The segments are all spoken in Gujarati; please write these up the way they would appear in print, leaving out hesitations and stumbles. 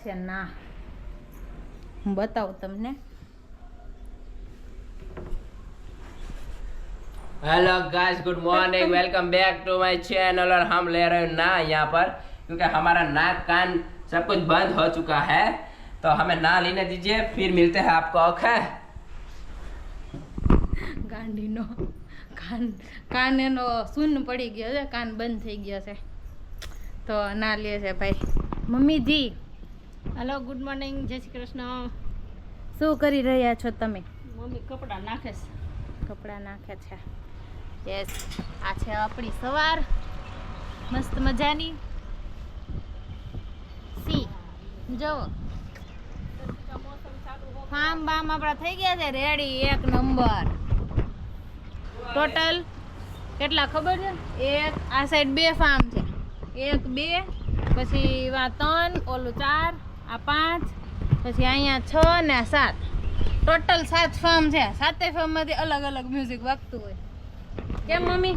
છે ના, હું બતાવું તમને। Hello guys, good morning, welcome back to my channel. और हम ले रहे हैं ना यहाँ पर, क्योंकि हमारा नाक कान सब कुछ बंद हो चुका है, तो हमें ना लेने दीजिए, फिर मिलते हैं आपको। ओके ગાંડીનો કાન એનો શૂન્ય પડી ગયો છે, કાન બંધ થઈ ગયો છે, તો ના લે છે ભાઈ। મમ્મીજી हेलो गुड मॉर्निंग, जय श्री कृष्ण। શું કરી રહ્યા છો તમે? मम्मी कपड़ा नाखे छे। કપડાં નાખે છે। યસ, આ છે આપણી સવાર મસ્ત મજાની। સી જો ફાર્મ બામ આપણા થઈ ગયા છે રેડી, એક નંબર। ટોટલ કેટલા ખબર છે? એક આ સાઈડ 2 ફાર્મ છે, 1 2 પછી આ 3, ઓલું 4, આ 5, પછી અહીંયા 6 ને આ 7, ટોટલ 7 ફાર્મ છે। 7 ફાર્મમાંથી અલગ અલગ મ્યુઝિક વાગતું હોય। કેમ મમ્મી?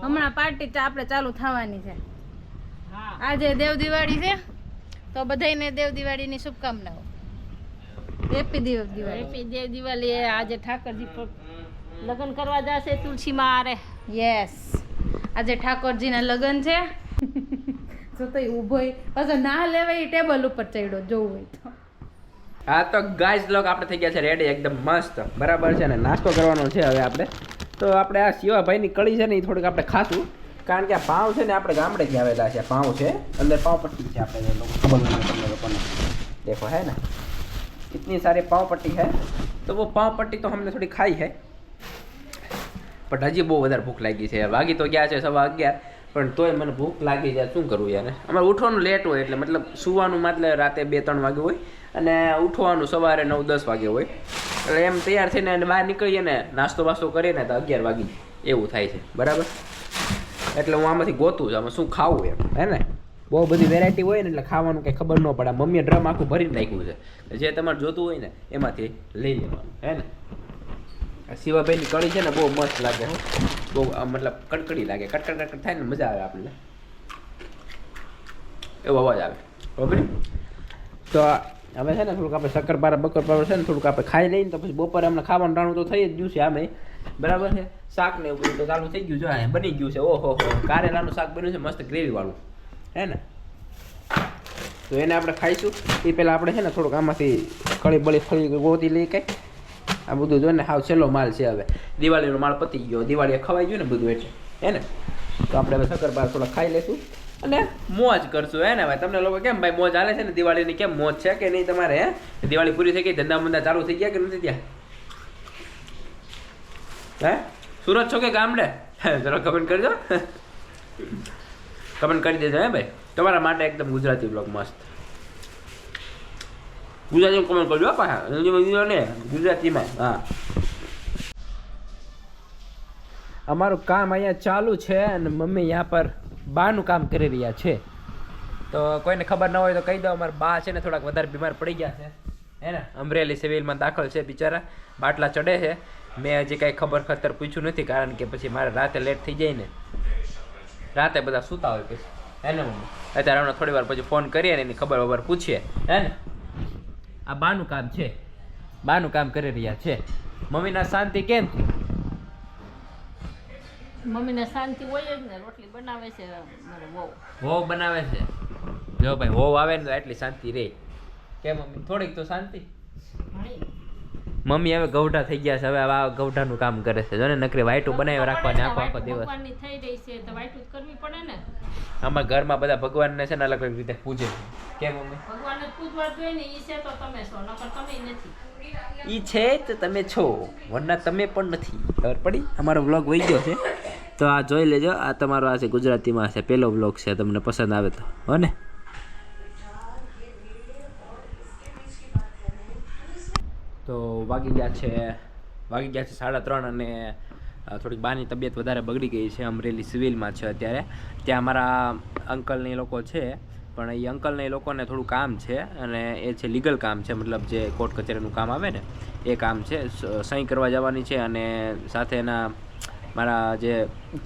હમણાં પાર્ટી આપણે ચાલુ થવાની છે। हाँ આજે દેવ દિવાળી છે, તો બધાયને દેવ દિવાળીની શુભકામનાઓ। હેપી દેવ દિવાળી। हैप्पी देव दिवाली। आज ठाकर जी पर लगन करवा जासे तुलसी माँ रे। યસ, આજે ઠાકોરજીના લગ્ન છે। જો તો ઊભો પાછો ના લેવાય ટેબલ ઉપર ચડ્યો જોવું હોય તો। हाँ तो गाइस लोग આપણે થઈ ગયા છે રેડી એકદમ મસ્ત, બરાબર છે ને? નાસ્તો કરવાનો છે હવે આપણે। તો આપણે આ શિવાભાઈની કળી છે ને એ થોડીક આપણે ખાશું, કારણ કે આ પાઉં છે ને આપણે ગામડેથી આવેલા છે। પાઉં છે, અંદર પાઉં પટ્ટી છે, આપણે લોકો ખબર નથી તમને લોકોને। देखो है ना, इतनी सारी पाँव पट्टी है, तो वो पाँव पट्टी तो हमने थोड़ी खाई है, बट हजी बहुत વધારે ભૂખ લાગી છે। વાગી તો ગયા છે 11:15, પણ તોય મને ભૂખ લાગી જાય, શું કરું યાર? અમારે ઉઠવાનું લેટ હોય, એટલે મતલબ સુવાનું એટલે રાતે 2-3 વાગે હોય, અને ઉઠવાનું સવારે 9-10 વાગે હોય, એટલે એમ તૈયાર થઈને બહાર નીકળીએ ને નાસ્તો વાસ્તો કરીએ ને તો 11 વાગી જાય એવું થાય છે, બરાબર? એટલે હું આમાંથી ગોતું છું આમાં શું ખાવું એમ, હે ને? બહુ બધી વેરાયટી હોય ને એટલે ખાવાનું કંઈ ખબર ન પડે। મમ્મીએ ડ્રમ આખું ભરી નાખ્યું છે, જે તમારે જોતું હોય ને એમાંથી લઈ લેવાનું, હે ને? શિવાભાઈની કળી છે ને બહુ મસ્ત લાગે, બહુ મતલબ કડકડી લાગે, કડકડ કડકડ થાય ને મજા આવે આપણને, એવો અવાજ આવે, બરાબર? તો હવે છે ને થોડુંક આપણે શક્કરપારા બક્કરપારા છે ને થોડુંક આપણે ખાઈ લઈને તો પછી બપોરે અમને ખાવાનું ટાણું તો થઈ જ ગયું છે આમે, બરાબર છે? શાક ને એવું બધું તો ચાલુ થઈ ગયું છે, બની ગયું છે। ઓહો હો, કારેલાનું શાક બન્યું છે મસ્ત ગ્રેવીવાળું, હે ને? તો એને આપણે ખાઈશું એ પહેલાં આપણે છે ને થોડુંક આમાંથી કળી બળી ફળી ગોતી લઈ કંઈ આ બધું જોઈને હાવ છેલ્લો માલ છે। હવે દિવાળીનો માલ પતી ગયો, દિવાળીએ ખવાઈ ગયું ને બધું એટલે, હે ને? તો આપણે હવે શક્કરપારા થોડા ખાઈ લઈશું અને મોજ કરશું, હે ને ભાઈ? તમને લોકો કેમ ભાઈ મોજ હાલે છે ને? દિવાળીની કેમ મોજ છે કે નહીં તમારે? હે, દિવાળી પૂરી થઈ ગઈ, ધંધા બંધા ચાલુ થઈ ગયા કે નથી ત્યાં? હે, સુરત છો કે ગામડે? જરા કમેન્ટ કરજો, કમેન્ટ કરી દેજો, હે ભાઈ? તમારા માટે એકદમ ગુજરાતી બ્લોગ મસ્ત, ગુજરાતીમાં કમેન્ટ કરજો પાછા, હિન્દીમાં ને ગુજરાતીમાં। હા, અમારું કામ અહીંયા ચાલુ છે અને મમ્મી यहाँ पर બાનું કામ કરી રહ્યા છે। તો કોઈને ખબર ન હોય તો કહી દો, અમારા બા છે ને થોડાક વધારે બીમાર પડી ગયા છે, હે ને? અમરેલી સિવિલમાં દાખલ છે બિચારા, બાટલા ચડે છે। મેં હજી કાંઈ ખબર ખતર પૂછ્યું નથી, કારણ કે પછી મારે રાતે લેટ થઈ જાય ને, રાતે બધા સૂતા હોય પછી, હે ને મમ્મી? અત્યારે હમણાં થોડી વાર પછી ફોન કરીએ ને એની ખબર વબર પૂછીએ, હે ને? આ બાનું કામ છે, બાનું કામ કરી રહ્યા છે। મમ્મીના શાંતિ કેમ છે? मम्मी ने शांति હોય જ ને, રોટલી બનાવે છે મારો વહુ। હોવ બનાવે છે, જો ભાઈ હોવ આવે ને તો એટલી શાંતિ રહે, કેમ મમ્મી? થોડીક તો શાંતિ। મમ્મી હવે ગૌઢા થઈ ગયા છે, હવે આ ગૌઢાનું કામ કરે છે, જો ને નકરી વાઈટું બનાવી રાખવાની આખો દિવસ। ભગવાનની થઈ રહી છે તો વાઈટું જ કરવી પડે ને। અમારા ઘરમાં બધા ભગવાનને છે ને અલગ અલગ રીતે પૂજે છે, કેમ મમ્મી? ભગવાનને પૂજવા જોઈએ ને, ઈ છે તો તમે છો, નકર તમે નથી। ઈ છે તો તમે છો, વરના તમે પણ નથી, ખબર પડી? અમારો વ્લોગ વહી ગયો છે, તો આ જોઈ લેજો। આ તમારો આ છે ગુજરાતીમાં છે, પહેલો વ્લોગ છે, તમને પસંદ આવે તો, હો ને? તો વાગી ગયા છે 3:30 અને થોડીક બાની તબિયત વધારે બગડી ગઈ છે, અમરેલી સિવિલમાં છે અત્યારે। ત્યાં અમારા અંકલને લોકો છે, પણ એ અંકલને એ લોકોને થોડું કામ છે, અને એ છે લીગલ કામ છે, મતલબ જે કોર્ટ કચેરીનું કામ આવે ને એ કામ છે, સહી કરવા જવાની છે, અને સાથે એના મારા જે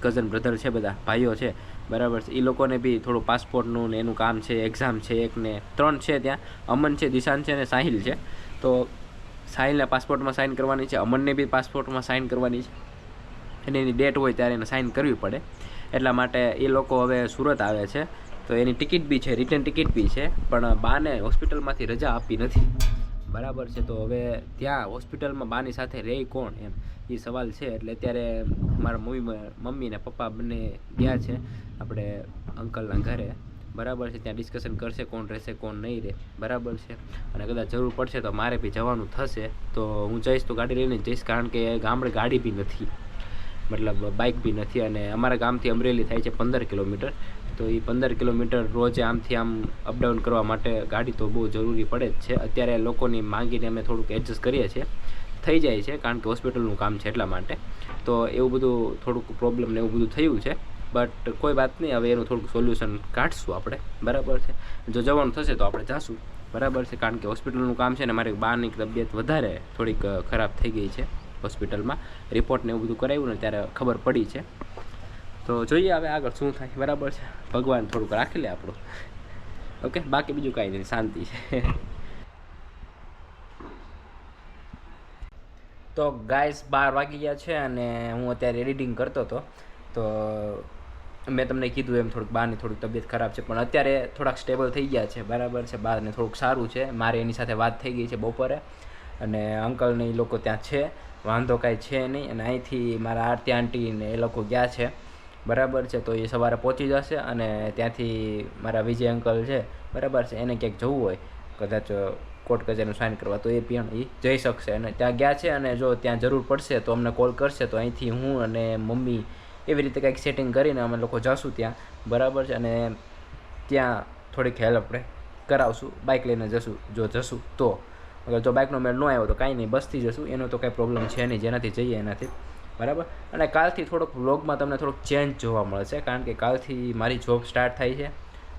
કઝન બ્રધર છે, બધા ભાઈઓ છે, બરાબર છે, એ લોકોને બી થોડું પાસપોર્ટનું ને એનું કામ છે, એક્ઝામ છે, 1 ને 3 છે ત્યાં, અમન છે, દિશાન છે અને સાહિલ છે. તો સાહિલને પાસપોર્ટમાં સાઇન કરવાની છે, અમનને બી પાસપોર્ટમાં સાઇન કરવાની છે, અને એની ડેટ હોય ત્યારે એને સાઇન કરવી પડે. એટલા માટે એ લોકો હવે સુરત આવે છે. તો એની ટિકિટ બી છે, રિટર્ન ટિકિટ બી છે, પણ બાને હોસ્પિટલમાંથી રજા આપી નથી, બરાબર છે. તો હવે ત્યાં હોસ્પિટલમાં બાની સાથે રહે કોણ એમ એ સવાલ છે. એટલે અત્યારે મારા મમ્મી ને પપ્પા બંને ગયા છે આપણે અંકલના ઘરે, બરાબર છે. ત્યાં ડિસ્કશન કરશે કોણ રહેશે કોણ નહીં રહે, બરાબર છે. અને કદાચ જરૂર પડશે તો મારે બી જવાનું થશે, તો હું જઈશ તો ગાડી લઈને જઈશ, કારણ કે ગામડે ગાડી બી નથી, મતલબ બાઇક બી નથી. અને અમારા ગામથી અમરેલી થાય છે 15 કિલોમીટર. તો એ 15 કિલોમીટર રોજે આમથી આમ અપડાઉન કરવા માટે ગાડી તો બહુ જરૂરી પડે જ છે. અત્યારે લોકોની માંગીને અમે થોડુંક એડજસ્ટ કરીએ છીએ, થઈ જાય છે, કારણ કે હોસ્પિટલનું કામ છે એટલા માટે. તો એવું બધું થોડુંક પ્રોબ્લેમ ને એવું બધું થયું છે, બટ કોઈ વાત નહીં, હવે એનું થોડુંક સોલ્યુશન કાઢશું આપણે, બરાબર છે. જો જવાનું થશે તો આપણે જઈશું, બરાબર છે, કારણ કે હોસ્પિટલનું કામ છે ને મારી બાની તબિયત વધારે થોડીક ખરાબ થઈ ગઈ છે. હોસ્પિટલમાં રિપોર્ટ ને એવું બધું કરાવ્યું ને ત્યારે ખબર પડી છે. તો જોઈએ હવે આગળ શું થાય, બરાબર છે. ભગવાન થોડુંક રાખી લે આપણું, ઓકે. બાકી બીજું કાંઈ નહીં, શાંતિ છે. તો ગાઈસ 12 વાગી ગયા છે અને હું અત્યારે એડિટિંગ કરતો હતો. તો મેં તમને કીધું એમ થોડુંક બાની થોડીક તબિયત ખરાબ છે, પણ અત્યારે થોડાક સ્ટેબલ થઈ ગયા છે, બરાબર છે. બાને થોડુંક સારું છે. મારે એની સાથે વાત થઈ ગઈ છે બપોરે, અને અંકલને એ લોકો ત્યાં છે, વાંધો કાંઈ છે નહીં. અને અહીંથી મારા આરતી આંટી ને એ લોકો ગયા છે, બરાબર છે. તો એ સવારે પહોંચી જશે, અને ત્યાંથી મારા વિજય અંકલ છે, બરાબર છે, એને ક્યાંક જવું હોય કદાચ કોર્ટ કચેરીનું સાઇન કરવા, તો એ પણ એ જઈ શકશે. અને ત્યાં ગયા છે, અને જો ત્યાં જરૂર પડશે તો અમને કોલ કરશે, તો અહીંથી હું અને મમ્મી એવી રીતે કંઈક સેટિંગ કરીને અમે લોકો જઈશું ત્યાં, બરાબર છે. અને ત્યાં થોડીક હેલ્પ આપણે કરાવશું, બાઇક લઈને જશું જો જશું તો. અગર જો બાઇકનો મેળ ન આવ્યો તો કાંઈ નહીં, બસથી જશું, એનો તો કાંઈ પ્રોબ્લેમ છે નહીં, જેનાથી જઈએ એનાથી, બરાબર. અને કાલથી થોડોક વ્લોગમાં તમને થોડોક ચેન્જ જોવા મળશે, કારણ કે કાલથી મારી જોબ સ્ટાર્ટ થાય છે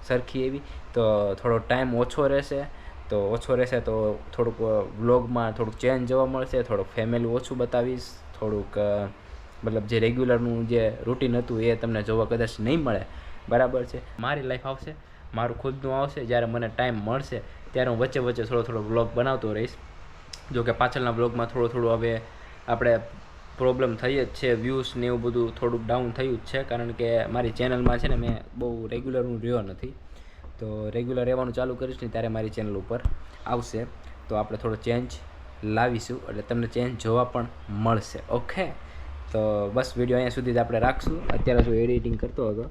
સરખી એવી, તો થોડો ટાઈમ ઓછો રહેશે. તો થોડુંક વ્લોગમાં થોડુંક ચેન્જ જોવા મળશે, થોડુંક ફેમિલી ઓછું બતાવીશ, થોડુંક મતલબ જે રેગ્યુલરનું જે રૂટીન હતું એ તમને જોવા કદાચ નહીં મળે, બરાબર છે. મારી લાઈફ આવશે, મારું ખુદનું આવશે, જ્યારે મને ટાઈમ મળશે ત્યારે હું વચ્ચે વચ્ચે થોડો વ્લોગ બનાવતો રહીશ. જો કે પાછળના વ્લોગમાં થોડું હવે આપણે પ્રોબ્લેમ થઈ જ છે, વ્યૂઝ ને એવું બધું થોડુંક ડાઉન થયું જ છે, કારણ કે મારી ચેનલમાં છે ને મેં બહુ રેગ્યુલર હું રહ્યો નથી. તો રેગ્યુલર રહેવાનું ચાલુ કરીશ ને ત્યારે મારી ચેનલ ઉપર આવશે, તો આપણે થોડો ચેન્જ લાવીશું, એટલે તમને ચેન્જ જોવા પણ મળશે, ઓકે. તો બસ વિડીયો અહીંયા સુધી જ આપણે રાખશું. અત્યારે જો એડિટિંગ કરતો હતો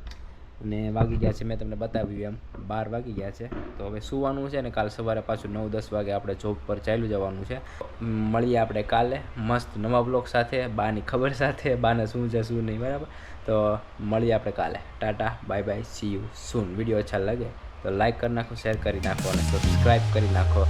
અને વાગી ગયા છે, મેં તમને બતાવ્યું એમ 12 વાગી ગયા છે. તો હવે સૂવાનું છે ને કાલ સવારે પાછું 9-10 વાગે આપણે જોબ પર ચાલ્યું જવાનું છે. મળીએ આપણે કાલે મસ્ત નવા બ્લોગ સાથે, બાની ખબર સાથે, બાને શું છે શું નહીં, બરાબર. તો મળીએ આપણે કાલે. Tata, bye bye, C you soon. Video અચ્છા લાગે તો લાઈક કરી નાખો, શેર કરી નાખો અને સબસ્ક્રાઈબ કરી નાખો.